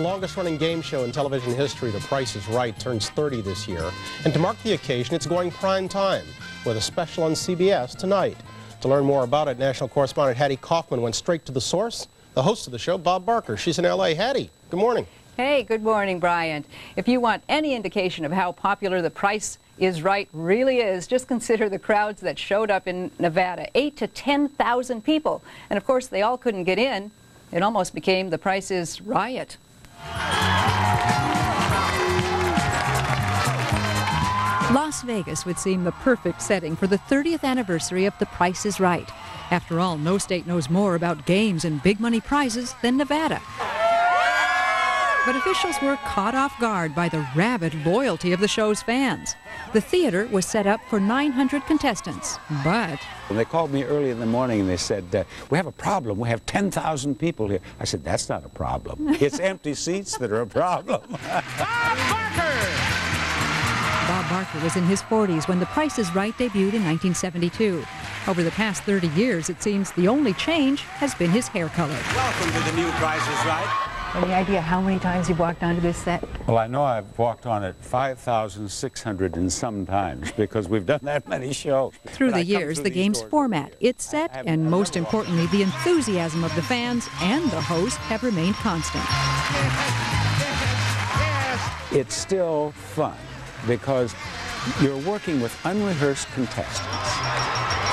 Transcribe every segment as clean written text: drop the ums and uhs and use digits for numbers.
longest-running game show in television history, The Price is Right, turns 30 this year. And to mark the occasion, it's going prime time with a special on CBS tonight. To learn more about it, national correspondent Hattie Kaufman went straight to the source, the host of the show, Bob Barker. She's in L.A. Hattie, good morning. Hey, good morning, Bryant. If you want any indication of how popular The Price is Right really is, just consider the crowds that showed up in Nevada. 8,000 to 10,000 people. And of course, they all couldn't get in. It almost became The Price's riot. Las Vegas would seem the perfect setting for the 30th anniversary of The Price is Right. After all, no state knows more about games and big money prizes than Nevada. But officials were caught off guard by the rabid loyalty of the show's fans. The theater was set up for 900 contestants, but... When they called me early in the morning and they said, we have a problem, we have 10,000 people here. I said, that's not a problem. It's empty seats that are a problem. Bob Barker! Bob Barker was in his 40s when The Price is Right debuted in 1972. Over the past 30 years, it seems the only change has been his hair color. Welcome to the new Price is Right. Any idea how many times you've walked onto this set? Well, I know I've walked on it 5,600 and some times because we've done that many shows. Through the years, the game's format, its set, and most importantly, the enthusiasm of the fans and the host have remained constant. It's still fun because you're working with unrehearsed contestants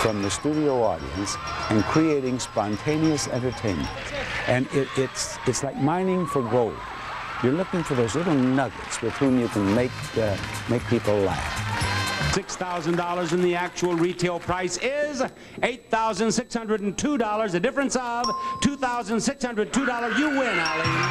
from the studio audience and creating spontaneous entertainment. And it's like mining for gold. You're looking for those little nuggets with whom you can make people laugh. $6,000 and the actual retail price is $8,602, a difference of $2,602. You win, Eileen.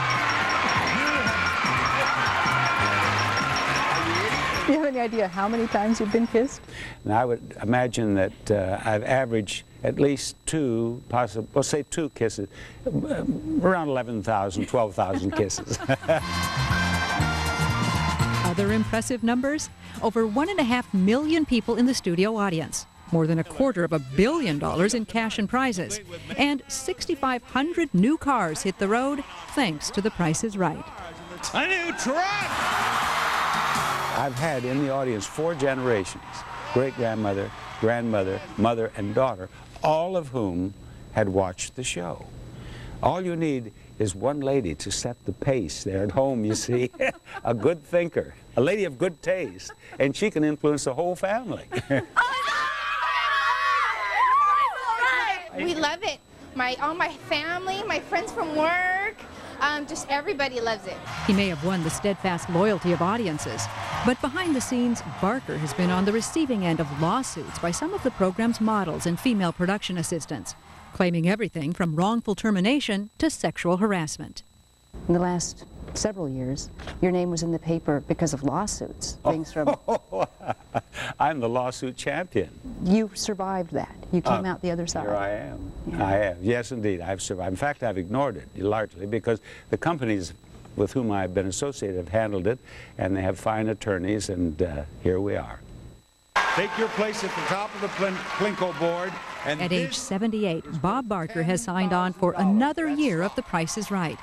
Do you have any idea how many times you've been kissed? Now, I would imagine that I've averaged at least two, possibly, well, say two kisses, around 11,000, 12,000 kisses. Other impressive numbers? Over 1.5 million people in the studio audience. More than $250 million in cash and prizes. And 6,500 new cars hit the road thanks to The Price is Right. A new truck! I've had in the audience 4 generations, great-grandmother, grandmother, mother, and daughter, all of whom had watched the show. All you need is one lady to set the pace there at home, you see, a good thinker, a lady of good taste, and she can influence the whole family. We love it. All my family, my friends from work, just everybody loves it. He may have won the steadfast loyalty of audiences, but behind the scenes, Barker has been on the receiving end of lawsuits by some of the program's models and female production assistants, claiming everything from wrongful termination to sexual harassment. In the last several years, your name was in the paper because of lawsuits. Things from... I'm the lawsuit champion. You survived that. You came out the other side. Here I am. Yeah. I have. Yes, indeed. I've survived. In fact, I've ignored it largely because the companies with whom I've been associated have handled it, and they have fine attorneys, and here we are. Take your place at the top of the Plinko board. And at age 78, Bob Barker has signed on for another year of The Price is Right.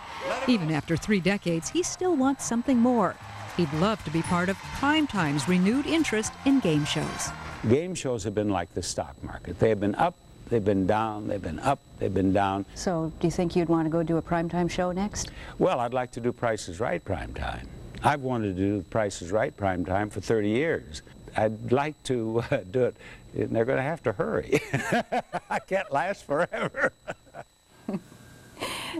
Even after 3 decades, he still wants something more. He'd love to be part of Primetime's renewed interest in game shows. Game shows have been like the stock market. They have been up, they've been down, they've been up, they've been down. So do you think you'd want to go do a primetime show next? Well, I'd like to do Price is Right primetime. I've wanted to do Price is Right primetime for 30 years. I'd like to do it, and they're going to have to hurry. I can't last forever.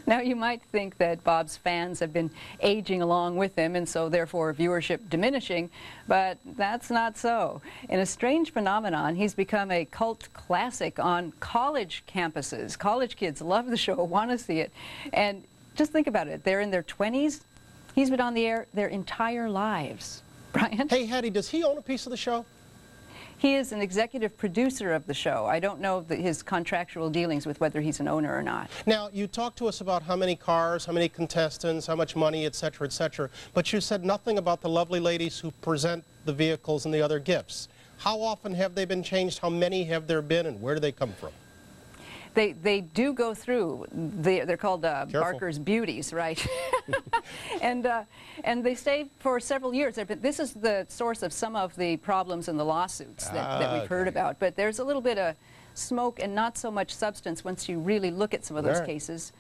Now, you might think that Bob's fans have been aging along with him, and so therefore viewership diminishing, but that's not so. In a strange phenomenon, he's become a cult classic on college campuses. College kids love the show, want to see it, and just think about it. They're in their 20s. He's been on the air their entire lives. Brian? Hey, Hattie, does he own a piece of the show? He is an executive producer of the show. I don't know his contractual dealings with whether he's an owner or not. Now, you talked to us about how many cars, how many contestants, how much money, et cetera, but you said nothing about the lovely ladies who present the vehicles and the other gifts. How often have they been changed? How many have there been, and where do they come from? They do go through. They're called Barker's Beauties, right? and they stay for several years. This is the source of some of the problems in the lawsuits that we've heard about. But there's a little bit of smoke and not so much substance once you really look at some of those cases,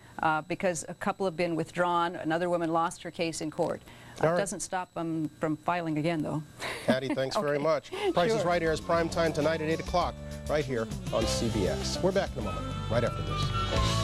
because a couple have been withdrawn. Another woman lost her case in court. It doesn't stop them from filing again, though. Hattie, thanks very much. Price is Right airs prime time tonight at 8 o'clock, right here on CBS. We're back in a moment, right after this.